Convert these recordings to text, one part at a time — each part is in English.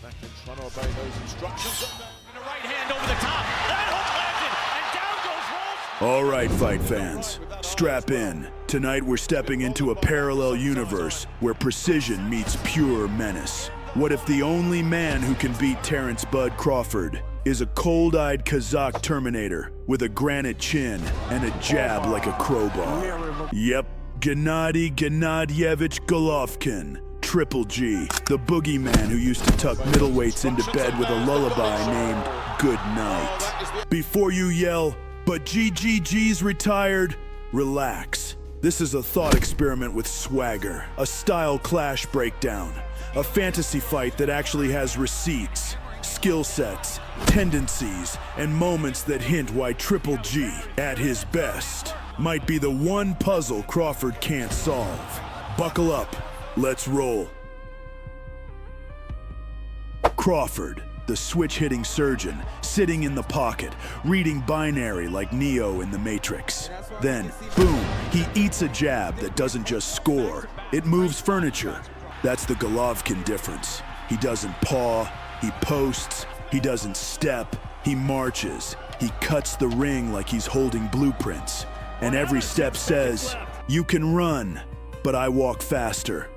back in trying to obey those instructions. And a right hand over the top. That hook landed, and down goes Rolls. All right, fight fans, strap in. Tonight we're stepping into a parallel universe where precision meets pure menace. What if the only man who can beat Terence "Bud" Crawford is a cold-eyed Kazakh Terminator with a granite chin and a jab like a crowbar? Yep, Gennady Gennadyevich Golovkin, Triple G, the boogeyman who used to tuck middleweights into bed with a lullaby named Good Night. Before you yell, "But GGG's retired," relax. This is a thought experiment with swagger, a style clash breakdown, a fantasy fight that actually has receipts, skill sets, tendencies, and moments that hint why Triple G, at his best, might be the one puzzle Crawford can't solve. Buckle up, let's roll. Crawford, the switch-hitting surgeon, sitting in the pocket, reading binary like Neo in the Matrix. Then, boom, he eats a jab that doesn't just score, it moves furniture. That's the Golovkin difference. He doesn't paw, he posts, he doesn't step, he marches. He cuts the ring like he's holding blueprints. And every step says, "You can run, but I walk faster."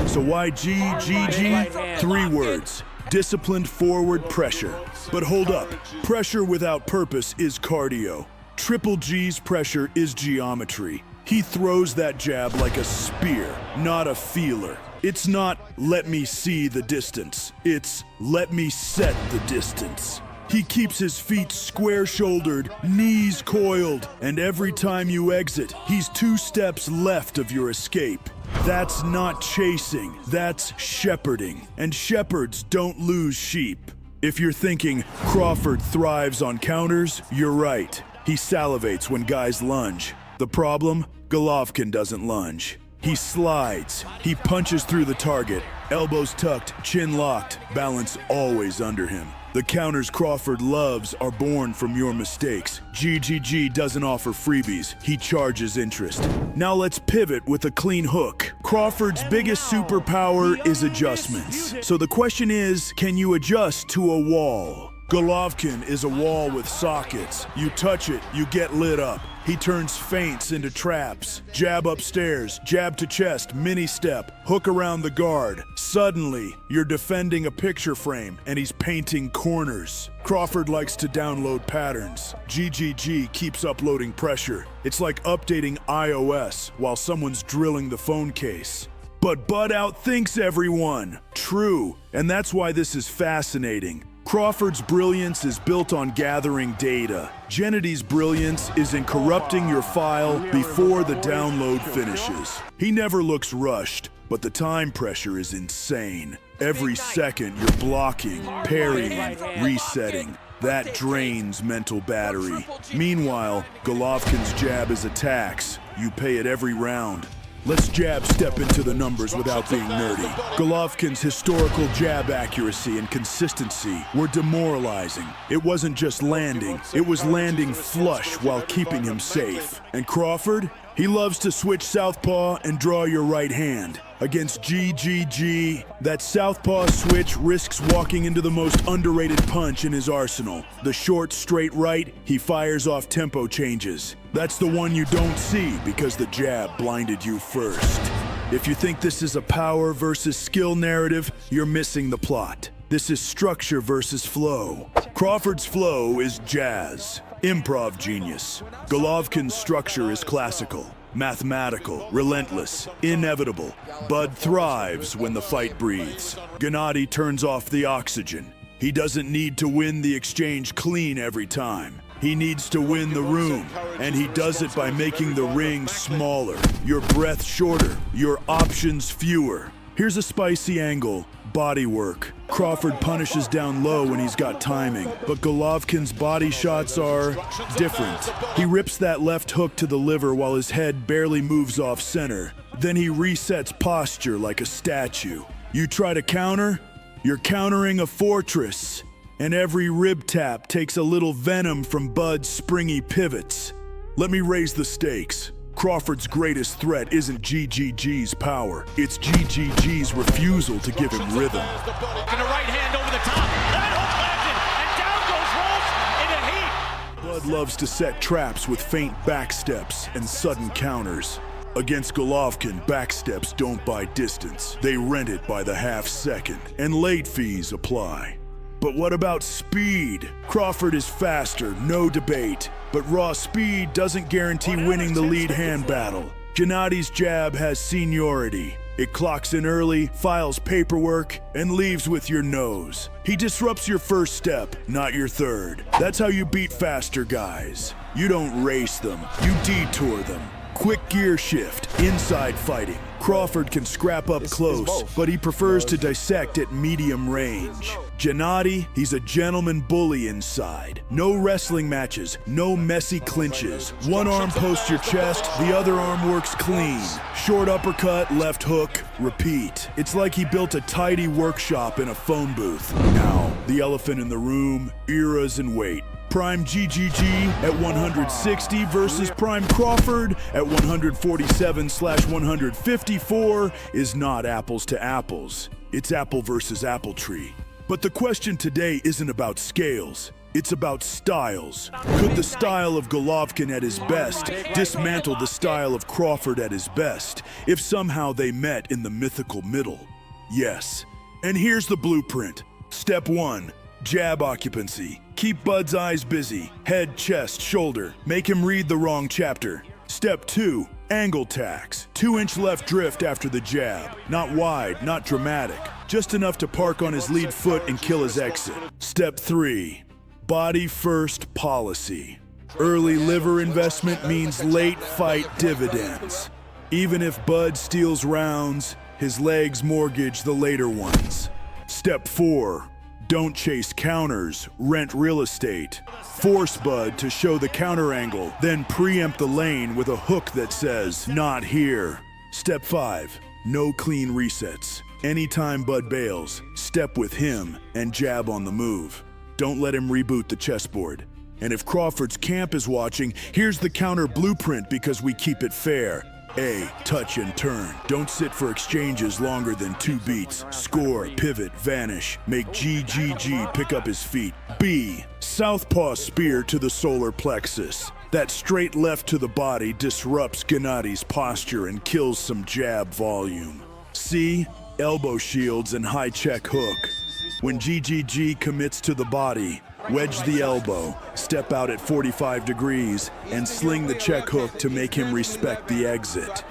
So why GGG? 3 words. Disciplined forward pressure. But hold up, pressure without purpose is cardio. Triple G's pressure is geometry. He throws that jab like a spear, not a feeler. It's not, "Let me see the distance." It's, "Let me set the distance." He keeps his feet square-shouldered, knees coiled, and every time you exit, he's 2 steps left of your escape. That's not chasing, that's shepherding. And shepherds don't lose sheep. If you're thinking Crawford thrives on counters, you're right. He salivates when guys lunge. The problem? Golovkin doesn't lunge. He slides, he punches through the target, elbows tucked, chin locked, balance always under him. The counters Crawford loves are born from your mistakes. GGG doesn't offer freebies, he charges interest. Now let's pivot with a clean hook. Crawford's biggest superpower is adjustments. So the question is, can you adjust to a wall? Golovkin is a wall with sockets. You touch it, you get lit up. He turns feints into traps. Jab upstairs, jab to chest, mini step, hook around the guard. Suddenly, you're defending a picture frame and he's painting corners. Crawford likes to download patterns. GGG keeps uploading pressure. It's like updating iOS while someone's drilling the phone case. But Bud outthinks everyone. True, and that's why this is fascinating. Crawford's brilliance is built on gathering data. Gennady's brilliance is in corrupting your file before the download finishes. He never looks rushed, but the time pressure is insane. Every second you're blocking, parrying, resetting. That drains mental battery. Meanwhile, Golovkin's jab is attacks. You pay it every round. Let's jab step into the numbers without being nerdy. Golovkin's historical jab accuracy and consistency were demoralizing. It wasn't just landing, it was landing flush while keeping him safe. And Crawford? He loves to switch southpaw and draw your right hand. Against GGG, that southpaw switch risks walking into the most underrated punch in his arsenal. The short, straight right, he fires off tempo changes. That's the one you don't see because the jab blinded you first. If you think this is a power versus skill narrative, you're missing the plot. This is structure versus flow. Crawford's flow is jazz, improv genius. Golovkin's structure is classical, mathematical, relentless, inevitable. Bud thrives when the fight breathes. Gennady turns off the oxygen. He doesn't need to win the exchange clean every time. He needs to win the room, and he does it by making the ring smaller, your breath shorter, your options fewer. Here's a spicy angle. Body work. Crawford punishes down low when he's got timing, but Golovkin's body shots are different. He rips that left hook to the liver while his head barely moves off center. Then he resets posture like a statue. You try to counter, you're countering a fortress. And every rib tap takes a little venom from Bud's springy pivots. Let me raise the stakes. Crawford's greatest threat isn't GGG's power, it's GGG's refusal to give him rhythm. And a right hand over the top. That hook landed, and down goes Rolls in a heap. Bud loves to set traps with faint backsteps and sudden counters. Against Golovkin, backsteps don't buy distance. They rent it by the half second, and late fees apply. But what about speed? Crawford is faster, no debate. But raw speed doesn't guarantee winning the lead hand battle. Gennady's jab has seniority. It clocks in early, files paperwork, and leaves with your nose. He disrupts your first step, not your third. That's how you beat faster guys. You don't race them, you detour them. Quick gear shift, inside fighting. Crawford can scrap up close, but he prefers to dissect at medium range. Gennady, he's a gentleman bully inside. No wrestling matches, no messy clinches. One arm posts your chest, the other arm works clean. Short uppercut, left hook, repeat. It's like he built a tidy workshop in a phone booth. Now, the elephant in the room, eras and weight. Prime GGG at 160 versus Prime Crawford at 147/154 is not apples to apples. It's apple versus apple tree. But the question today isn't about scales. It's about styles. Could the style of Golovkin at his best dismantle the style of Crawford at his best if somehow they met in the mythical middle? Yes. And here's the blueprint. Step 1. Jab occupancy. Keep Bud's eyes busy. Head, chest, shoulder. Make him read the wrong chapter. Step 2. Angle tacks. 2-inch left drift after the jab. Not wide, not dramatic. Just enough to park on his lead foot and kill his exit. Step 3. Body first policy. Early liver investment means late fight dividends. Even if Bud steals rounds, his legs mortgage the later ones. Step 4. Don't chase counters, rent real estate. Force Bud to show the counter angle, then preempt the lane with a hook that says, "Not here." Step 5. No clean resets. Anytime Bud bails, step with him and jab on the move. Don't let him reboot the chessboard. And if Crawford's camp is watching, here's the counter blueprint because we keep it fair. A. Touch and turn. Don't sit for exchanges longer than 2 beats. Score, pivot, vanish. Make GGG pick up his feet. B. Southpaw spear to the solar plexus. That straight left to the body disrupts Gennady's posture and kills some jab volume. C. Elbow shields and high check hook. When GGG commits to the body, wedge the elbow, step out at 45 degrees, and sling the check hook to make him respect the exit.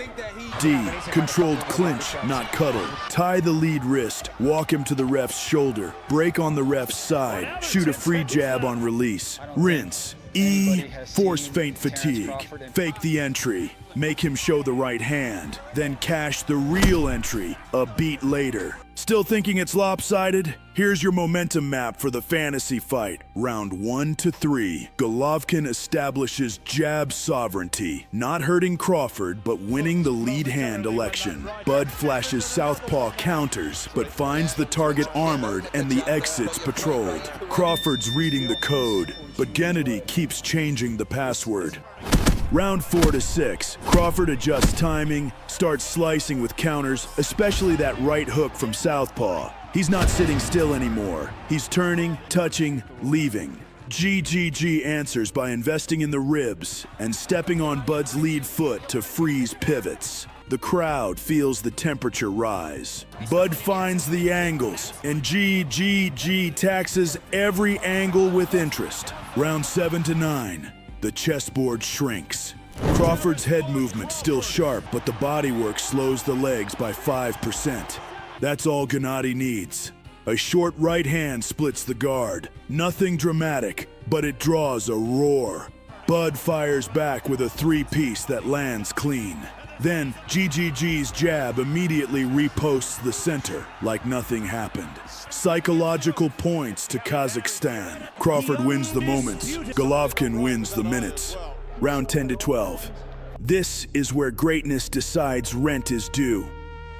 D. Controlled clinch, not cuddle. Tie the lead wrist, walk him to the ref's shoulder, break on the ref's side, shoot a free jab on release. Rinse. E. Force feint fatigue. Fake the entry, make him show the right hand, then cash the real entry a beat later. Still thinking it's lopsided? Here's your momentum map for the fantasy fight. Round 1 to 3. Golovkin establishes jab sovereignty, not hurting Crawford, but winning the lead hand election. Bud flashes southpaw counters, but finds the target armored and the exits patrolled. Crawford's reading the code, but Gennady keeps changing the password. Round 4 to 6, Crawford adjusts timing, starts slicing with counters, especially that right hook from southpaw. He's not sitting still anymore. He's turning, touching, leaving. GGG answers by investing in the ribs and stepping on Bud's lead foot to freeze pivots. The crowd feels the temperature rise. Bud finds the angles, and GGG taxes every angle with interest. Round 7 to 9. The chessboard shrinks. Crawford's head movement still sharp, but the bodywork slows the legs by 5%. That's all Gennady needs. A short right hand splits the guard. Nothing dramatic, but it draws a roar. Bud fires back with a 3-piece that lands clean. Then GGG's jab immediately reposts the center like nothing happened. Psychological points to Kazakhstan. Crawford wins the moments. Golovkin wins the minutes. Round 10 to 12. This is where greatness decides rent is due.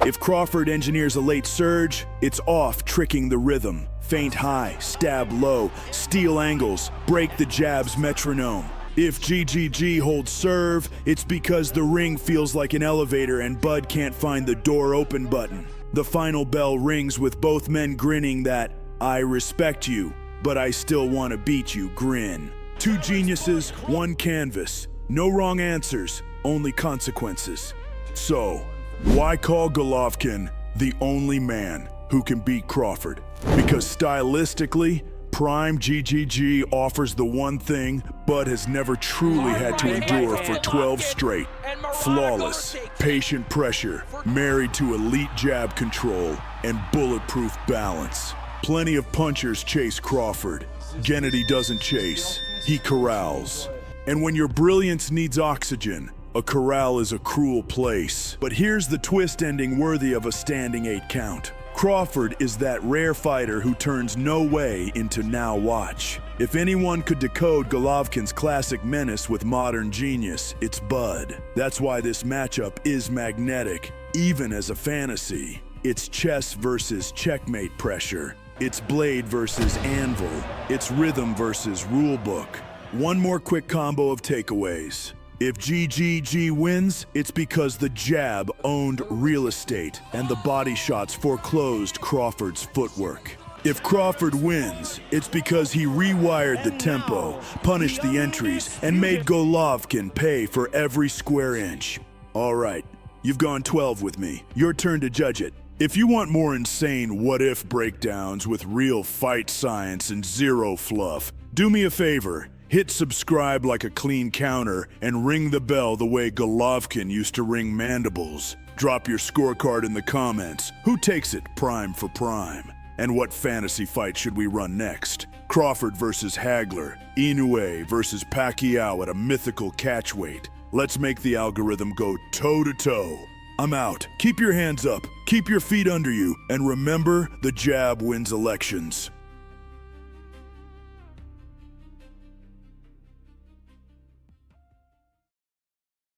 If Crawford engineers a late surge, it's off tricking the rhythm. Feint high, stab low, steal angles, break the jab's metronome. If GGG holds serve, it's because the ring feels like an elevator and Bud can't find the door open button. The final bell rings with both men grinning that "I respect you, but I still want to beat you" grin. Two geniuses, one canvas. No wrong answers, only consequences. So, why call Golovkin the only man who can beat Crawford? Because stylistically, Prime GGG offers the one thing Bud has never truly had to endure for 12 straight. Flawless, patient pressure, married to elite jab control and bulletproof balance. Plenty of punchers chase Crawford. Gennady doesn't chase, he corrals. And when your brilliance needs oxygen, a corral is a cruel place. But here's the twist ending worthy of a standing 8 count. Crawford is that rare fighter who turns no way into now watch. If anyone could decode Golovkin's classic menace with modern genius, it's Bud. That's why this matchup is magnetic, even as a fantasy. It's chess versus checkmate pressure. It's blade versus anvil. It's rhythm versus rulebook. One more quick combo of takeaways. If GGG wins, it's because the jab owned real estate and the body shots foreclosed Crawford's footwork. If Crawford wins, it's because he rewired the tempo, punished the entries, and made Golovkin pay for every square inch. All right, you've gone 12 with me. Your turn to judge it. If you want more insane what-if breakdowns with real fight science and zero fluff, do me a favor. Hit subscribe like a clean counter and ring the bell the way Golovkin used to ring mandibles. Drop your scorecard in the comments. Who takes it prime for prime? And what fantasy fight should we run next? Crawford versus Hagler, Inoue versus Pacquiao at a mythical catchweight. Let's make the algorithm go toe-to-toe. I'm out. Keep your hands up, keep your feet under you, and remember, the jab wins elections.